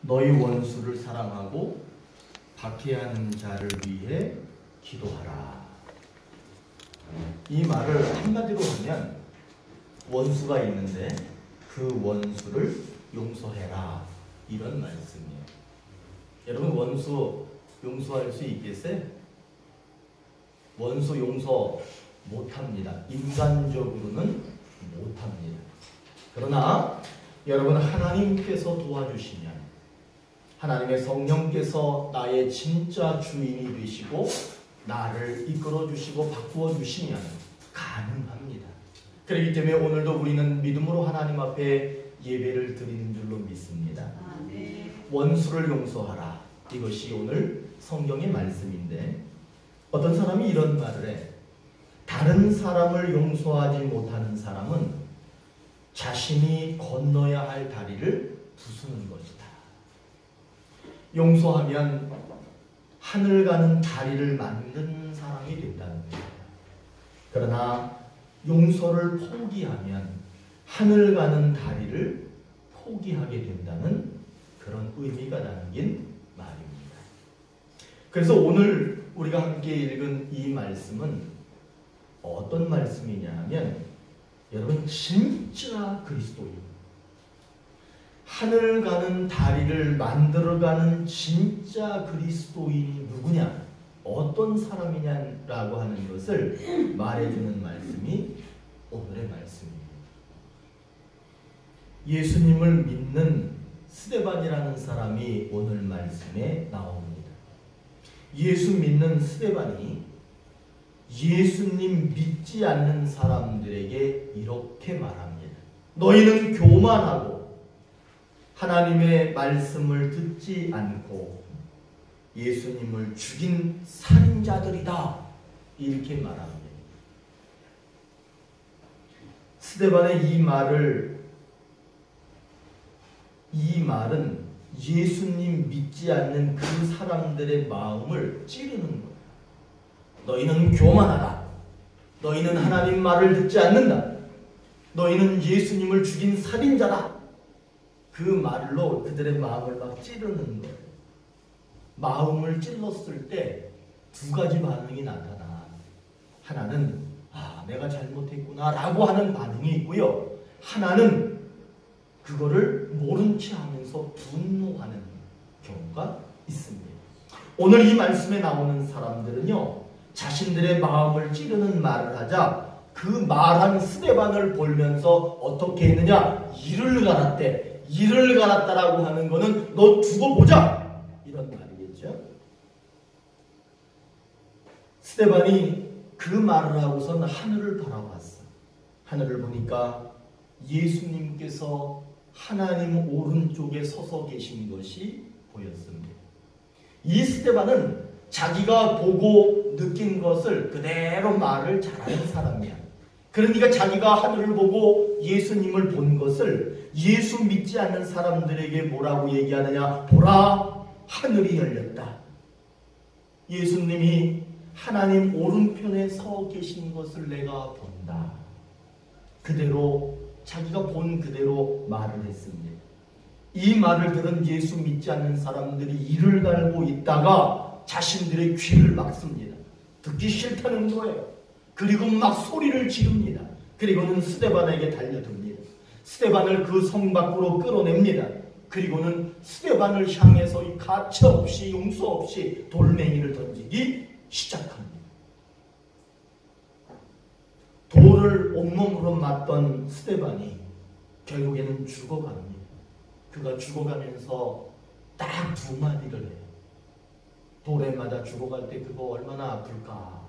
너희 원수를 사랑하고 박해하는 자를 위해 기도하라. 이 말을 한마디로 하면 원수가 있는데 그 원수를 용서해라, 이런 말씀이에요. 여러분, 원수 용서할 수 있겠어요? 원수 용서 못합니다. 인간적으로는 못합니다. 그러나 여러분, 하나님께서 도와주시면, 하나님의 성령께서 나의 진짜 주인이 되시고 나를 이끌어 주시고 바꾸어 주시면 가능합니다. 그렇기 때문에 오늘도 우리는 믿음으로 하나님 앞에 예배를 드리는 줄로 믿습니다. 원수를 용서하라, 이것이 오늘 성경의 말씀인데, 어떤 사람이 이런 말을 해. 다른 사람을 용서하지 못하는 사람은 자신이 건너야 할 다리를 부수는 것이다. 용서하면 하늘 가는 다리를 만드는 사람이 된다는 거예요. 그러나 용서를 포기하면 하늘 가는 다리를 포기하게 된다는 그런 의미가 담긴 말입니다. 그래서 오늘 우리가 함께 읽은 이 말씀은 어떤 말씀이냐 하면, 여러분, 진짜 그리스도인, 하늘 가는 다리를 만들어가는 진짜 그리스도인이 누구냐, 어떤 사람이냐라고 하는 것을 말해주는 말씀이 오늘의 말씀입니다. 예수님을 믿는 스데반이라는 사람이 오늘 말씀에 나옵니다. 예수 믿는 스데반이 예수님 믿지 않는 사람들에게 이렇게 말합니다. 너희는 교만하고 하나님의 말씀을 듣지 않고 예수님을 죽인 살인자들이다, 이렇게 말합니다. 스데반의 이 말은 예수님 믿지 않는 그 사람들의 마음을 찌르는 거예요. 너희는 교만하다. 너희는 하나님 말을 듣지 않는다. 너희는 예수님을 죽인 살인자다. 그 말로 그들의 마음을 막 찌르는 거예요. 마음을 찔렀을 때 두 가지 반응이 나타나. 하나는 내가 잘못했구나 라고 하는 반응이 있고요. 하나는 그거를 모른 체 하면서 분노하는 경우가 있습니다. 오늘 이 말씀에 나오는 사람들은요, 자신들의 마음을 찌르는 말을 하자 그 말한 스데반을 보면서 어떻게 했느냐, 이를 갈았대. 이를 갈았다라고 하는 거는 너 두고 보자, 이런 말이겠죠. 스데반이 그 말을 하고선 하늘을 바라봤어. 하늘을 보니까 예수님께서 하나님 오른쪽에 서서 계신 것이 보였습니다. 이 스데반은 자기가 보고 느낀 것을 그대로 말을 잘하는 사람이야. 그러니까 자기가 하늘을 보고 예수님을 본 것을 예수 믿지 않는 사람들에게 뭐라고 얘기하느냐, 보라, 하늘이 열렸다. 예수님이 하나님 오른편에 서 계신 것을 내가 본다. 그대로 자기가 본 그대로 말을 했습니다. 이 말을 들은 예수 믿지 않는 사람들이 이를 갈고 있다가 자신들의 귀를 막습니다. 듣기 싫다는 거예요. 그리고 막 소리를 지릅니다. 그리고는 스데반에게 달려듭니다. 스데반을 그 성 밖으로 끌어냅니다. 그리고는 스데반을 향해서 이 가차 없이 용서 없이 돌멩이를 던지기 시작합니다. 돌을 온몸으로 맞던 스데반이 결국에는 죽어갑니다. 그가 죽어가면서 딱 두 마디를 해요. 돌에 맞아 죽어갈 때 그거 얼마나 아플까,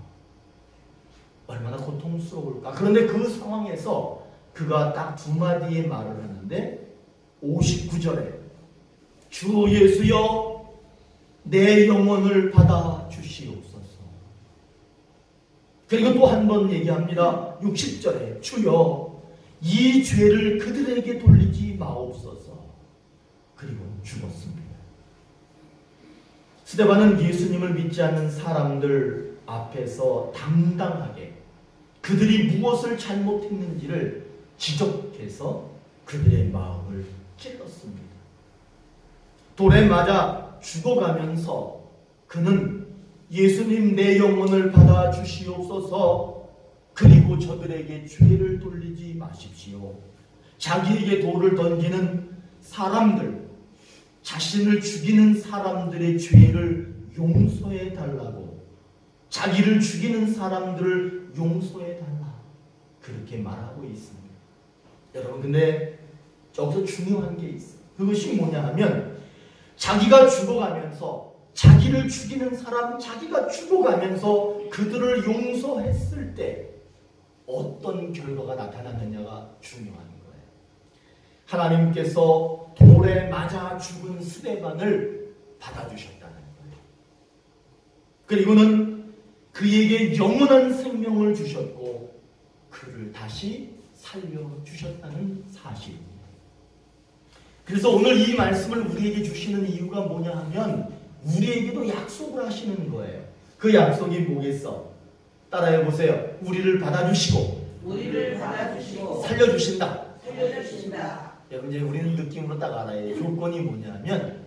얼마나 고통스러울까. 그런데 그 상황에서 그가 딱 두 마디의 말을 하는데 59절에 주 예수여 내 영혼을 받아 주시옵소서. 그리고 또 한 번 얘기합니다. 60절에 주여 이 죄를 그들에게 돌리지 마옵소서. 그리고 죽었습니다. 스데반은 예수님을 믿지 않는 사람들 앞에서 당당하게 그들이 무엇을 잘못했는지를 지적해서 그들의 마음을 찔렀습니다. 돌에 맞아 죽어가면서 그는 예수님 내 영혼을 받아 주시옵소서. 그리고 저들에게 죄를 돌리지 마십시오. 자기에게 돌을 던지는 사람들, 자신을 죽이는 사람들의 죄를 용서해 달라고, 자기를 죽이는 사람들을 용서해 달라, 그렇게 말하고 있습니다. 여러분, 근데 여기서 중요한 게 있어요. 그것이 뭐냐 하면, 자기가 죽어가면서, 자기를 죽이는 사람, 자기가 죽어가면서 그들을 용서했을 때 어떤 결과가 나타났느냐가 중요한 거예요. 하나님께서 돌에 맞아 죽은 스데반을 받아주셨다는 거예요. 그리고는 그에게 영원한 생명을 주셨고 그를 다시 살려주셨다는 사실입니다. 그래서 오늘 이 말씀을 우리에게 주시는 이유가 뭐냐 하면 우리에게도 약속을 하시는 거예요. 그 약속이 뭐겠어? 따라해 보세요. 우리를 받아주시고 살려주신다. 여러분, 이제 우리는 느낌으로 딱 알아요. 조건이 뭐냐면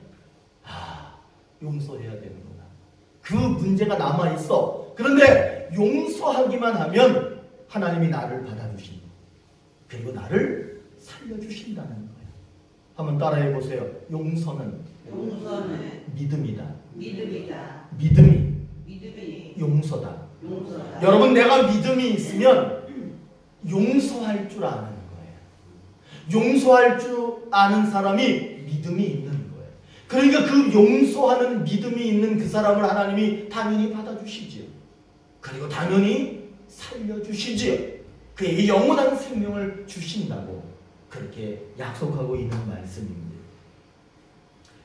용서해야 되는구나. 그 문제가 남아있어. 그런데 용서하기만 하면 하나님이 나를 받아주신다. 그리고 나를 살려주신다는 거예요. 한번 따라해 보세요. 용서는 믿음이다. 믿음이 용서다. 여러분, 내가 믿음이 있으면 용서할 줄 아는 거예요. 용서할 줄 아는 사람이 믿음이 있는 거예요. 그러니까 그 용서하는 믿음이 있는 그 사람을 하나님이 당연히 받아주시지요. 그리고 당연히 살려주시지요. 그에게 영원한 생명을 주신다고 그렇게 약속하고 있는 말씀입니다.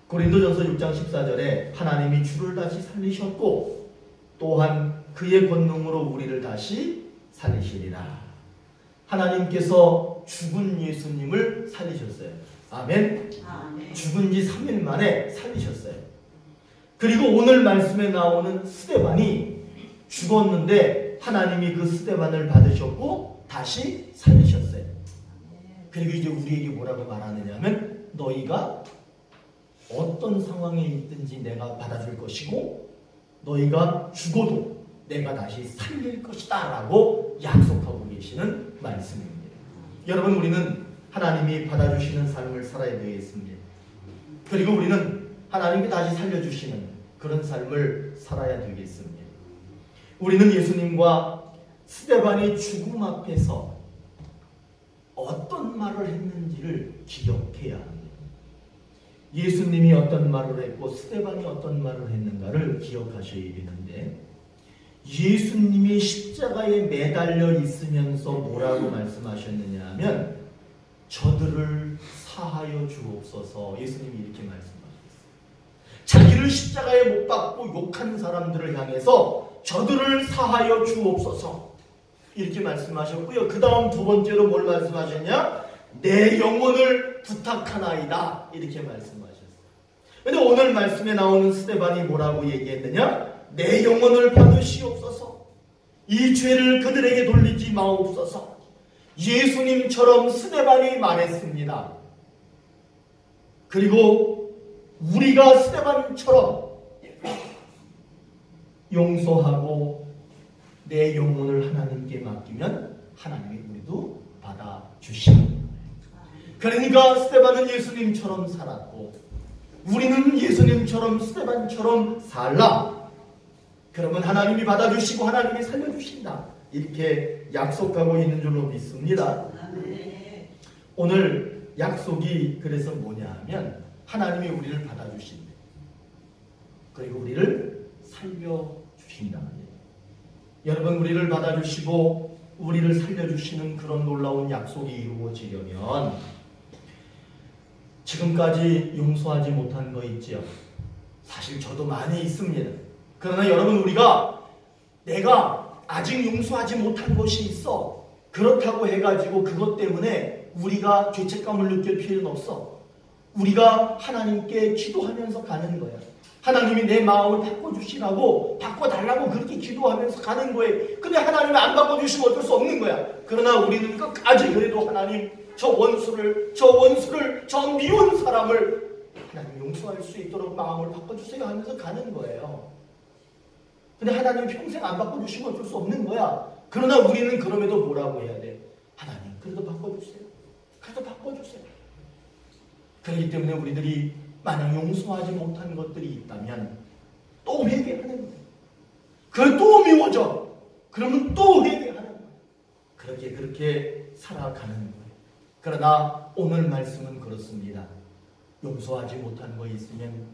고린도전서 6장 14절에 하나님이 주를 다시 살리셨고 또한 그의 권능으로 우리를 다시 살리시리라. 하나님께서 죽은 예수님을 살리셨어요. 아멘. 죽은 지 3일 만에 살리셨어요. 그리고 오늘 말씀에 나오는 스데반이 죽었는데 하나님이 그 스데반을 받으셨고 다시 살리셨어요. 그리고 이제 우리에게 뭐라고 말하느냐 하면 너희가 어떤 상황에 있든지 내가 받아줄 것이고 너희가 죽어도 내가 다시 살릴 것이다 라고 약속하고 계시는 말씀입니다. 여러분, 우리는 하나님이 받아주시는 삶을 살아야 되겠습니다. 그리고 우리는 하나님이 다시 살려주시는 그런 삶을 살아야 되겠습니다. 우리는 예수님과 스데반의 죽음 앞에서 어떤 말을 했는지를 기억해야 합니다. 예수님이 어떤 말을 했고 스데반이 어떤 말을 했는가를 기억하셔야 되는데, 예수님이 십자가에 매달려 있으면서 뭐라고 말씀하셨느냐 하면 저들을 사하여 주옵소서. 예수님이 이렇게 말씀하셨어요. 자기를 십자가에 못 박고 욕한 사람들을 향해서 저들을 사하여 주옵소서 이렇게 말씀하셨고요. 그 다음 두 번째로 뭘 말씀하셨냐? 내 영혼을 부탁하나이다 이렇게 말씀하셨어요. 그런데 오늘 말씀에 나오는 스데반이 뭐라고 얘기했느냐? 내 영혼을 받으시옵소서. 이 죄를 그들에게 돌리지 마옵소서. 예수님처럼 스데반이 말했습니다. 그리고 우리가 스데반처럼 용서하고 내 영혼을 하나님께 맡기면 하나님이 우리도 받아주시는 거예요. 그러니까 스데반은 예수님처럼 살았고 우리는 예수님처럼 스데반처럼 살라. 그러면 하나님이 받아주시고 하나님이 살려주신다. 이렇게 약속하고 있는 줄로 믿습니다. 오늘 약속이 그래서 뭐냐 하면 하나님이 우리를 받아주신다. 그리고 우리를 살려주신다. 여러분, 우리를 받아주시고 우리를 살려주시는 그런 놀라운 약속이 이루어지려면 지금까지 용서하지 못한 거 있죠. 사실 저도 많이 있습니다. 그러나 여러분, 우리가 내가 아직 용서하지 못한 것이 있어. 그렇다고 해가지고 그것 때문에 우리가 죄책감을 느낄 필요는 없어. 우리가 하나님께 기도하면서 가는 거야. 하나님이 내 마음을 바꿔주시라고, 바꿔달라고 그렇게 기도하면서 가는 거예요. 근데 하나님이 안 바꿔주시면 어쩔 수 없는 거야. 그러나 우리는 끝까지 그래도 하나님, 저 원수를, 저 미운 사람을 하나님 용서할 수 있도록 마음을 바꿔주세요 하면서 가는 거예요. 근데 하나님 평생 안 바꿔주시면 어쩔 수 없는 거야. 그러나 우리는 그럼에도 뭐라고 해야 돼? 하나님 그래도 바꿔주세요. 그래도 바꿔주세요. 그렇기 때문에 우리들이 만약 용서하지 못한 것들이 있다면 또 회개하는 거예요. 그걸 또 미워져. 그러면 또 회개하는 거예요. 그렇게 살아가는 거예요. 그러나 오늘 말씀은 그렇습니다. 용서하지 못한 거 있으면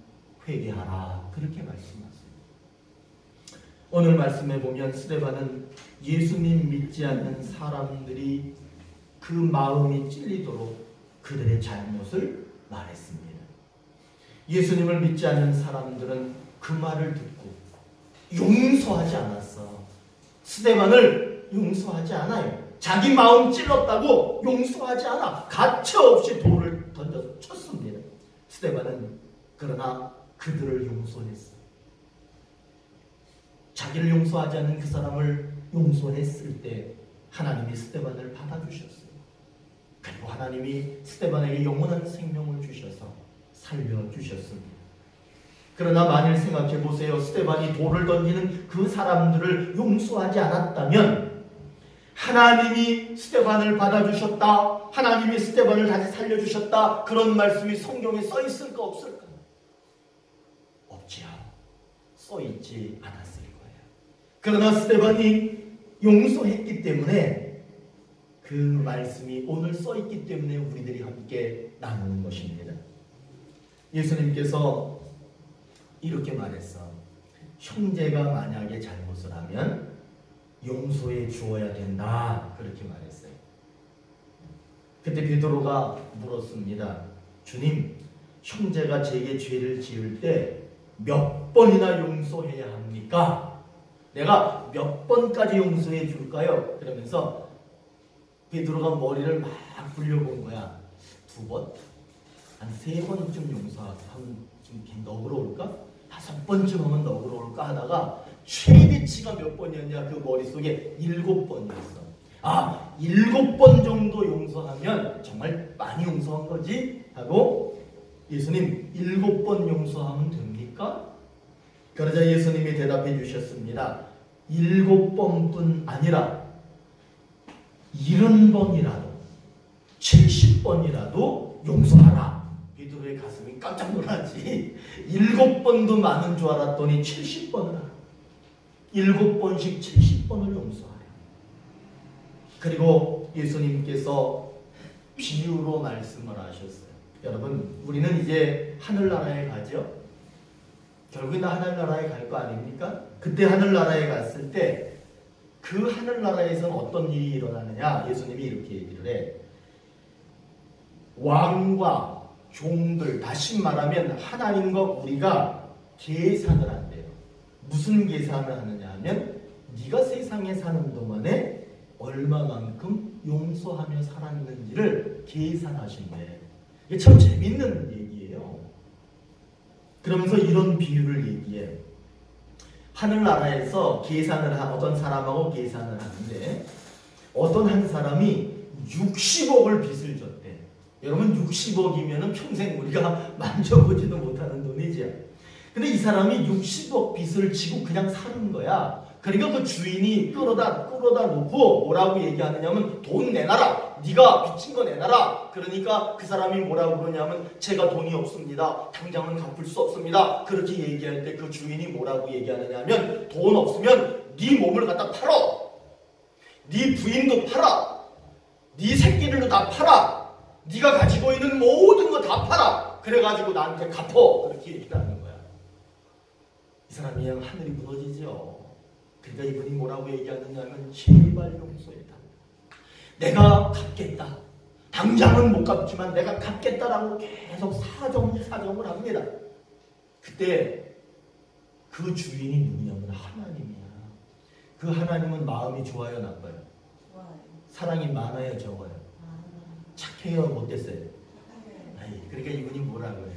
회개하라. 그렇게 말씀하세요. 오늘 말씀에 보면 스데반은 예수님 믿지 않는 사람들이 그 마음이 찔리도록 그들의 잘못을 말했습니다. 예수님을 믿지 않는 사람들은 그 말을 듣고 용서하지 않았어. 스데반을 용서하지 않아요. 자기 마음 찔렀다고 용서하지 않아. 가차없이 돌을 던져서 쳤습니다. 스데반은 그러나 그들을 용서했어. 자기를 용서하지 않는 그 사람을 용서했을 때 하나님이 스데반을 받아주셨어요. 그리고 하나님이 스데반에게 영원한 생명을 주셔서 살려주셨습니다. 그러나 만일 생각해 보세요. 스데반이 돌을 던지는 그 사람들을 용서하지 않았다면 하나님이 스데반을 받아주셨다, 하나님이 스데반을 다시 살려주셨다, 그런 말씀이 성경에 써 있을까 없을까? 없지요. 써 있지 않았을 거예요. 그러나 스데반이 용서했기 때문에 그 말씀이 오늘 써 있기 때문에 우리들이 함께 나누는 것입니다. 예수님께서 이렇게 말했어. 형제가 만약에 잘못을 하면 용서해 주어야 된다. 그렇게 말했어요. 그때 베드로가 물었습니다. 주님, 형제가 제게 죄를 지을 때 몇 번이나 용서해야 합니까? 내가 몇 번까지 용서해 줄까요? 그러면서 베드로가 머리를 막 굴려본 거야. 2번? 한 3번쯤 용서하면 좀 너그러울까? 5번쯤 하면 너그러울까 하다가 최대치가 몇 번이었냐? 그 머릿속에 7번이었어. 아, 7번 정도 용서하면 정말 많이 용서한 거지? 하고 예수님 7번 용서하면 됩니까? 그러자 예수님이 대답해 주셨습니다. 7번뿐 아니라 70번이라도 70번이라도 용서하라. 베드로의 가슴이 깜짝 놀랐지. 7번도 많은 줄 알았더니 70번을 하라. 7번씩 70번을 용서하라. 그리고 예수님께서 비유로 말씀을 하셨어요. 여러분, 우리는 이제 하늘나라에 가죠. 결국엔 하늘나라에 갈 거 아닙니까? 그때 하늘나라에 갔을 때 그 하늘나라에서는 어떤 일이 일어나느냐? 예수님이 이렇게 얘기를 해. 왕과 종들, 다시 말하면 하나님과 우리가 계산을 한대요. 무슨 계산을 하느냐 하면 네가 세상에 사는 동안에 얼마만큼 용서하며 살았는지를 계산하신대. 이게 참 재밌는 얘기예요. 그러면서 이런 비유를 얘기해. 하늘나라에서 계산을 한 어떤 사람하고 계산을 하는데 어떤 한 사람이 60억을 빚을 졌대. 여러분 60억이면 평생 우리가 만져보지도 못하는 돈이죠. 근데 이 사람이 60억 빚을 지고 그냥 사는 거야. 그러니까 그 주인이 끌어다 놓고 뭐라고 얘기하느냐면 돈 내놔라. 네가 빚진 거 내놔라. 그러니까 그 사람이 뭐라고 그러냐면 제가 돈이 없습니다. 당장은 갚을 수 없습니다. 그렇게 얘기할 때 그 주인이 뭐라고 얘기하느냐면 돈 없으면 네 몸을 갖다 팔어. 네 부인도 팔아. 네 새끼들도 다 팔아. 네가 가지고 있는 모든 거 다 팔아. 그래가지고 나한테 갚어. 그렇게 얘기를 하는 거야. 이 사람이 그냥 하늘이 무너지죠. 그러니까 이분이 뭐라고 얘기하느냐면 제발 용서해라. 내가 갚겠다. 당장은 못 갚지만 내가 갚겠다라고 계속 사정을 합니다. 그때 그 주인이 누구냐면 하나님이야. 그 하나님은 마음이 좋아요, 나빠요? 좋아요. 사랑이 많아요, 적어요? 착해요, 못됐어요? 아이, 그러니까 이분이 뭐라고 해?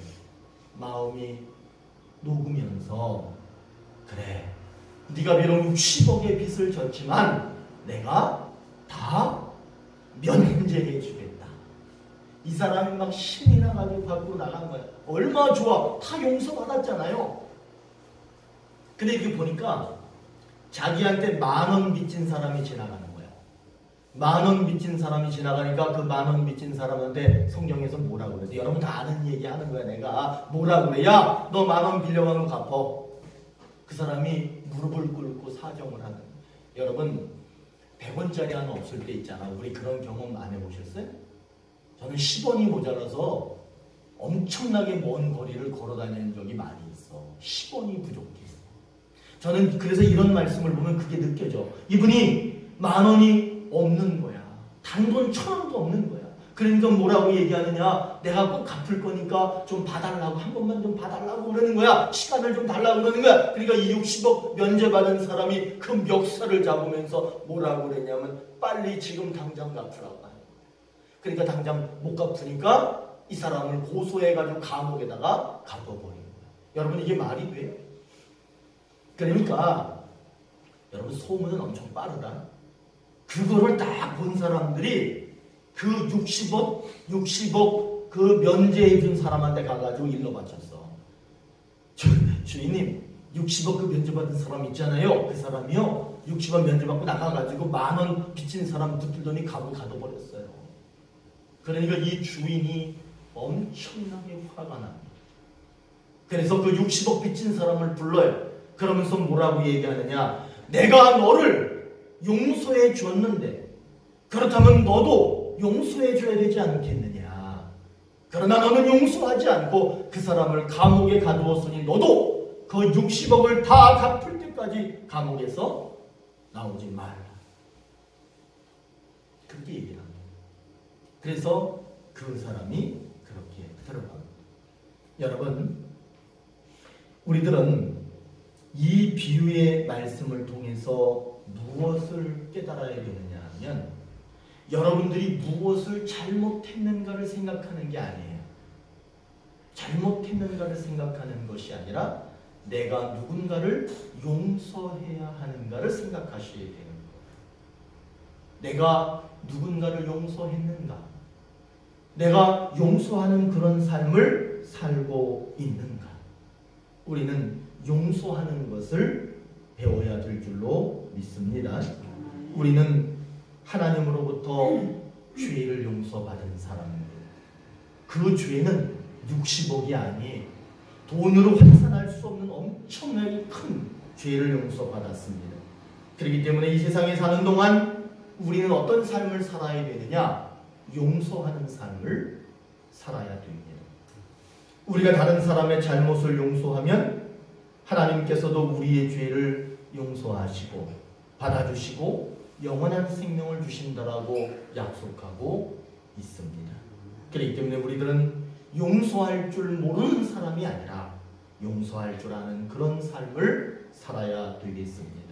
마음이 녹으면서 그래, 네가 비록 60억의 빚을 졌지만 내가 다 면제해 주겠다. 이 사람이 막 신이 나가지고 밖으로 나간 거야. 얼마나 좋아. 다 용서받았잖아요. 근데 이렇게 보니까 자기한테 10,000원 빚진 사람이 지나가는 거야. 10,000원 빚진 사람이 지나가니까 그 10,000원 빚진 사람한테 성경에서 뭐라고 그래? 여러분 다 아는 얘기 하는 거야. 내가 뭐라고 그래? 야, 너 10,000원 빌려가는 거 갚어. 그 사람이 무릎을 꿇고 사정을 하는 거야. 여러분 100원짜리 하나 없을 때 있잖아. 우리 그런 경험 안 해보셨어요? 저는 10원이 모자라서 엄청나게 먼 거리를 걸어 다니는 적이 많이 있어. 10원이 부족해. 저는 그래서 이런 말씀을 보면 그게 느껴져. 이분이 10,000원이 없는 거야. 단돈 1,000원도 없는 거야. 그러니까 뭐라고 얘기하느냐? 내가 꼭 갚을 거니까 좀 봐달라고, 한 번만 좀 봐달라고 그러는 거야. 시간을 좀 달라고 그러는 거야. 그러니까 이 60억 면제받은 사람이 그 멱살을 잡으면서 뭐라고 그랬냐면 빨리 지금 당장 갚으라고 하는 거야. 그러니까 당장 못 갚으니까 이 사람을 고소해가지고 감옥에다가 갚아버리는 거야. 여러분 이게 말이 돼요? 그러니까 여러분 소문은 엄청 빠르다. 그거를 딱 본 사람들이 그 60억 그 면제해준 사람한테 가가지고 일러 바쳤어. 주인님 60억 그 면제받은 사람 있잖아요. 그 사람이요 60억 면제받고 나가가지고 10,000원 빚진 사람 붙들더니 감옥 가둬버렸어요. 그러니까 이 주인이 엄청나게 화가 납니다. 그래서 그 60억 빚진 사람을 불러요. 그러면서 뭐라고 얘기하느냐? 내가 너를 용서해 줬는데 그렇다면 너도 용서해 줘야 되지 않겠느냐? 그러나 너는 용서하지 않고 그 사람을 감옥에 가두었으니 너도 그 60억을 다 갚을 때까지 감옥에서 나오지 말라. 그렇게 얘기를 합니다. 그래서 그 사람이 그렇게 들어갑니다. 여러분, 우리들은 이 비유의 말씀을 통해서 무엇을 깨달아야 되느냐 하면 여러분들이 무엇을 잘못했는가를 생각하는 게 아니에요. 잘못했는가를 생각하는 것이 아니라 내가 누군가를 용서해야 하는가를 생각하셔야 되는 거예요. 내가 누군가를 용서했는가? 내가 용서하는 그런 삶을 살고 있는가? 우리는 용서하는 것을 배워야 될 줄로 믿습니다. 우리는 하나님으로부터 죄를 용서받은 사람입니다. 그 죄는 60억이 아니 돈으로 환산할 수 없는 엄청나게 큰 죄를 용서받았습니다. 그렇기 때문에 이 세상에 사는 동안 우리는 어떤 삶을 살아야 되느냐? 용서하는 삶을 살아야 됩니다. 우리가 다른 사람의 잘못을 용서하면 하나님께서도 우리의 죄를 용서하시고 받아주시고 영원한 생명을 주신다라고 약속하고 있습니다. 그렇기 때문에 우리들은 용서할 줄 모르는 사람이 아니라 용서할 줄 아는 그런 삶을 살아야 되겠습니다.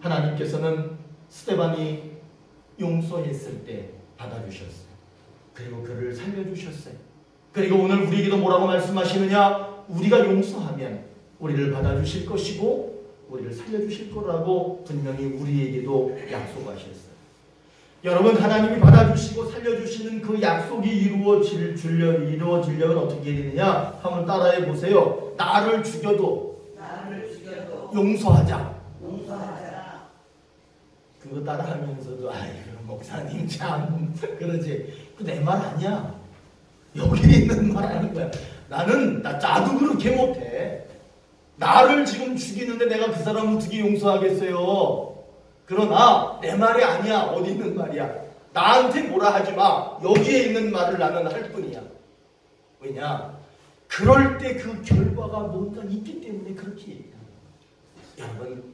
하나님께서는 스데반이 용서했을 때 받아주셨어요. 그리고 그를 살려주셨어요. 그리고 오늘 우리에게도 뭐라고 말씀하시느냐? 우리가 용서하면 우리를 받아주실 것이고 우리를 살려주실 거라고 분명히 우리에게도 약속하셨어요. 여러분, 하나님이 받아주시고 살려주시는 그 약속이 이루어지려면 어떻게 되느냐? 한번 따라해 보세요. 나를 죽여도 용서하자. 그거 따라하면서도 아이고 목사님 참 그러지. 그 내 말 아니야. 여기 있는 말 하는 거야. 나도 그렇게 못해. 나를 지금 죽이는데 내가 그 사람을 어떻게 용서하겠어요? 그러나 내 말이 아니야. 어디 있는 말이야. 나한테 뭐라 하지 마. 여기에 있는 말을 나는 할 뿐이야. 왜냐? 그럴 때 그 결과가 뭔가 있기 때문에 그렇게 얘기하는 거야. 여러분,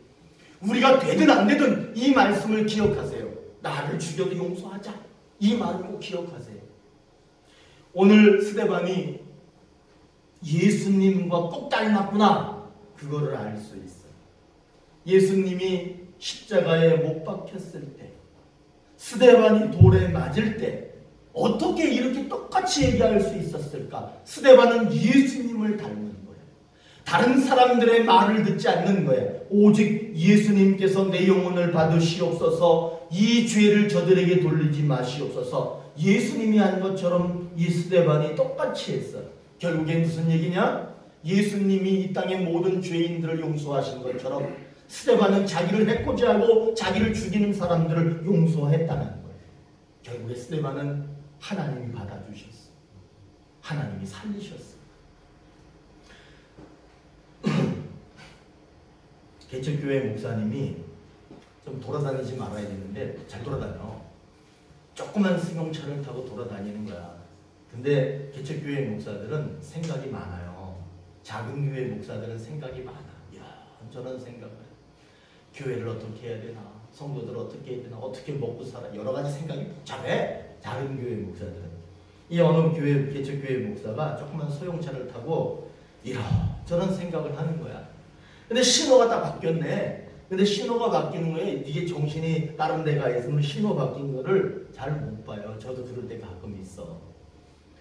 우리가 되든 안 되든 이 말씀을 기억하세요. 나를 죽여도 용서하자. 이 말을 꼭 기억하세요. 오늘 스데반이 예수님과 꼭 닮았구나. 그거를 알 수 있어요. 예수님이 십자가에 못 박혔을 때, 스데반이 돌에 맞을 때 어떻게 이렇게 똑같이 얘기할 수 있었을까? 스데반은 예수님을 닮은 거예요. 다른 사람들의 말을 듣지 않는 거야. 오직 예수님께서 내 영혼을 받으시옵소서, 이 죄를 저들에게 돌리지 마시옵소서. 예수님이 한 것처럼 이 스데반이 똑같이 했어. 결국엔 무슨 얘기냐? 예수님이 이 땅의 모든 죄인들을 용서하신 것처럼 스데반은 자기를 해코지 하고 자기를 죽이는 사람들을 용서했다는 거예요. 결국에 스데반은 하나님이 받아주셨어. 하나님이 살리셨어. 개척교회 목사님이 좀 돌아다니지 말아야 되는데 잘 돌아다녀. 조그만 승용차를 타고 돌아다니는 거야. 근데 개척교회 목사들은 생각이 많아요. 작은 교회 목사들은 생각이 많아. 이런저런 생각을. 교회를 어떻게 해야 되나, 성도들을 어떻게 해야 되나, 어떻게 먹고 살아, 여러 가지 생각이 복잡해. 작은 교회 목사들은. 이 어느 교회, 개척교회 목사가 조그만 소형차를 타고 이런저런 생각을 하는 거야. 근데 신호가 딱 바뀌었네. 근데 신호가 바뀌는 거에 이게 정신이 다른 데 가 있으면 신호 바뀐 거를 잘 못 봐요. 저도 그럴 때 가끔 있어.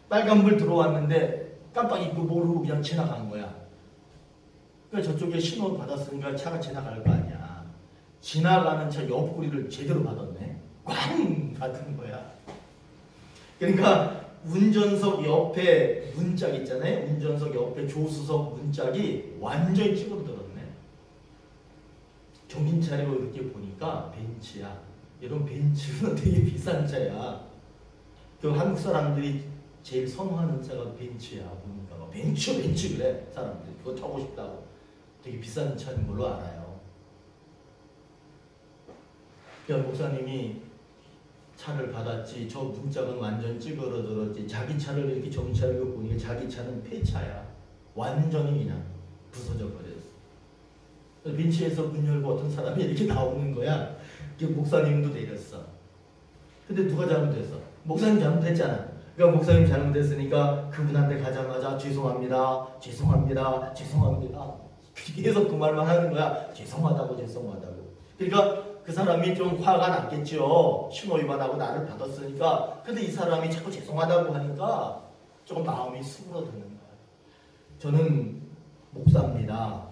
빨간불 들어왔는데 깜빡 잊고 모르고 그냥 지나간 거야. 그러니까 저쪽에 신호 받았으니까 차가 지나갈 거 아니야. 지나가는 차 옆구리를 제대로 받았네. 꽝! 받은 거야. 그러니까 운전석 옆에 문짝 있잖아요. 운전석 옆에 조수석 문짝이 완전히 찌그러들었네. 경인 차량을 이렇게 보니까 벤츠야. 이런 벤츠는 되게 비싼 차야. 그 한국 사람들이 제일 선호하는 차가 벤츠야. 보니까 벤츠 그래. 사람들이 그거 타고 싶다고. 되게 비싼 차인 걸로 알아요. 그러니까 목사님이 차를 받았지. 저 문짝은 완전 찌그러들었지. 자기 차를 이렇게 정차를 보니까 자기 차는 폐차야. 완전히 그냥 부서져 버렸어. 벤치에서 문 열고 어떤 사람이 이렇게 나오는 거야. 목사님도 내렸어. 근데 누가 잘못했어? 목사님 잘못했잖아. 그러니까 목사님 잘못했으니까 그분한테 가자마자 죄송합니다. 계속 그 말만 하는 거야. 죄송하다고. 그러니까 그 사람이 좀 화가 났겠죠. 신호 위반하고 나를 받았으니까. 근데 이 사람이 자꾸 죄송하다고 하니까 조금 마음이 수그러드는 거야. 저는 목사입니다.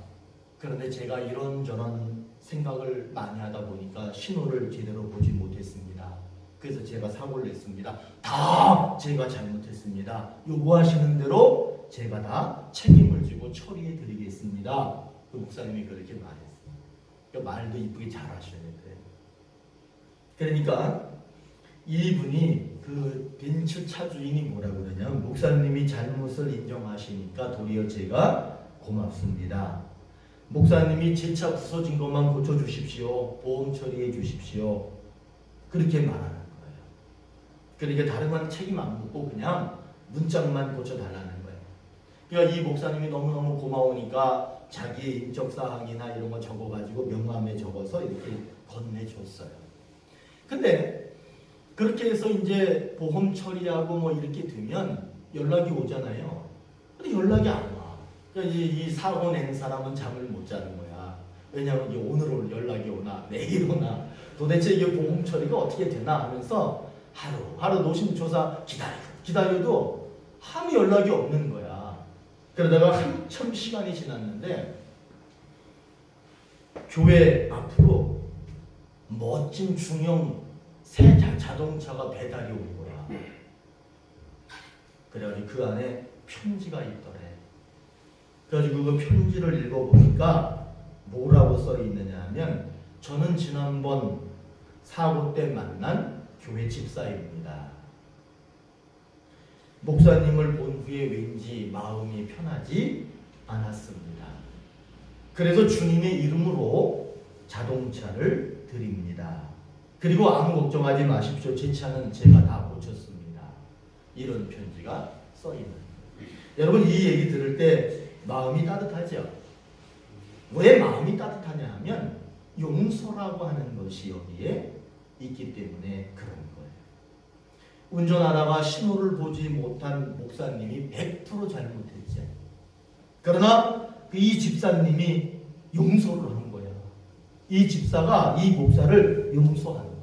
그런데 제가 이런저런 생각을 많이 하다 보니까 신호를 제대로 보지 못했습니다. 그래서 제가 사고를 냈습니다. 다 제가 잘못했습니다. 요구하시는 대로 제가 다 책임을 지고 처리해 드리겠습니다. 그 목사님이 그렇게 말했어요. 그러니까 말도 이쁘게 잘 하셔야 돼요. 그러니까 이분이 그 벤츠 차 주인이 뭐라고 그러냐면 목사님이 잘못을 인정하시니까 도리어 제가 고맙습니다. 목사님이 제 차 부서진 것만 고쳐주십시오. 보험 처리해 주십시오. 그렇게 말하는 거예요. 그러니까 다른 건 책임 안 묻고 그냥 문짝만 고쳐달라는 거예요. 그러니까 이 목사님이 너무너무 고마우니까 자기의 인적사항이나 이런 거 적어가지고 명함에 적어서 이렇게 건네줬어요. 근데 그렇게 해서 이제 보험 처리하고 뭐 이렇게 되면 연락이 오잖아요. 근데 연락이 안 와. 그러니까 이 사고 낸 사람은 잠을 못 자는 거야. 왜냐하면 이게 오늘 연락이 오나 내일 오나 도대체 이게 보험 처리가 어떻게 되나 하면서 하루 노심초사 기다려도 아무 연락이 없는 거야. 그러다가 한참 시간이 지났는데 교회 앞으로 멋진 중형 새 자동차가 배달이 온 거야. 그래가지고 그 안에 편지가 있더래. 그래가지고 그 편지를 읽어보니까 뭐라고 써 있느냐 하면 저는 지난번 사고 때 만난 교회 집사입니다. 목사님을 본 후에 왠지 마음이 편하지 않았습니다. 그래서 주님의 이름으로 자동차를 드립니다. 그리고 아무 걱정하지 마십시오. 제 차는 제가 다 고쳤습니다. 이런 편지가 써 있는 거예요. 여러분 이 얘기 들을 때 마음이 따뜻하죠? 왜 마음이 따뜻하냐 하면 용서라고 하는 것이 여기에 있기 때문에 그런 거예요. 운전하다가 신호를 보지 못한 목사님이 100% 잘못했죠. 그러나 이 집사님이 용서를 한 거예요. 이 집사가 이 목사를 용서하는 거예요.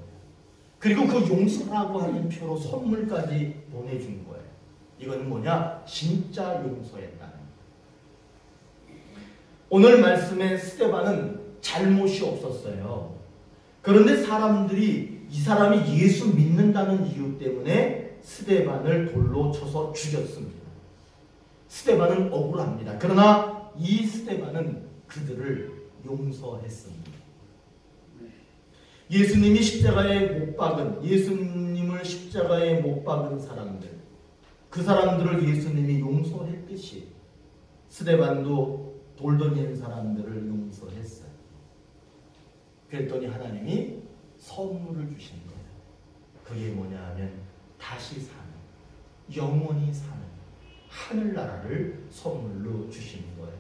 그리고 그 용서라고 하는 표로 선물까지 보내준 거예요. 이건 뭐냐? 진짜 용서했다는 거예요. 오늘 말씀의 스데반은 잘못이 없었어요. 그런데 사람들이 이 사람이 예수 믿는다는 이유 때문에 스데반을 돌로 쳐서 죽였습니다. 스데반은 억울합니다. 그러나 이 스데반은 그들을 용서했습니다. 예수님이 십자가에 못 박은, 예수님을 십자가에 못 박은 사람들, 그 사람들을 예수님이 용서했듯이 스데반도 돌 던진 사람들을 용서했어요. 그랬더니 하나님이 선물을 주신 거예요. 그게 뭐냐 하면 다시 사는, 영원히 사는 하늘나라를 선물로 주신 거예요.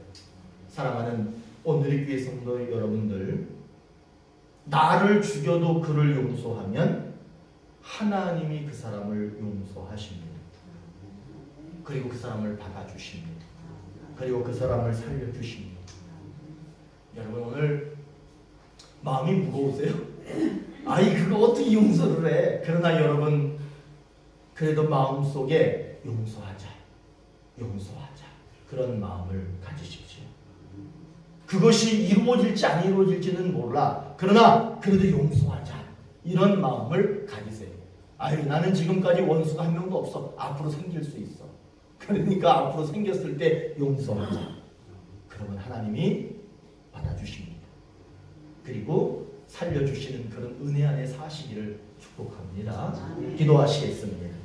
사랑하는 오늘의 교회 성도 여러분들, 나를 죽여도 그를 용서하면 하나님이 그 사람을 용서하십니다. 그리고 그 사람을 받아주십니다. 그리고 그 사람을 살려주십니다. 여러분 오늘 마음이 무거우세요? 아이 그거 어떻게 용서를 해? 그러나 여러분 그래도 마음속에 용서하자 그런 마음을 가지십시오. 그것이 이루어질지 안 이루어질지는 몰라. 그러나 그래도 용서하자 이런 마음을 가지세요. 아유 나는 지금까지 원수가 한 명도 없어. 앞으로 생길 수 있어. 그러니까 앞으로 생겼을 때 용서하자. 그러면 하나님이 받아주십니다. 그리고 살려주시는 그런 은혜 안에 사시기를 축복합니다. 기도하시겠습니다.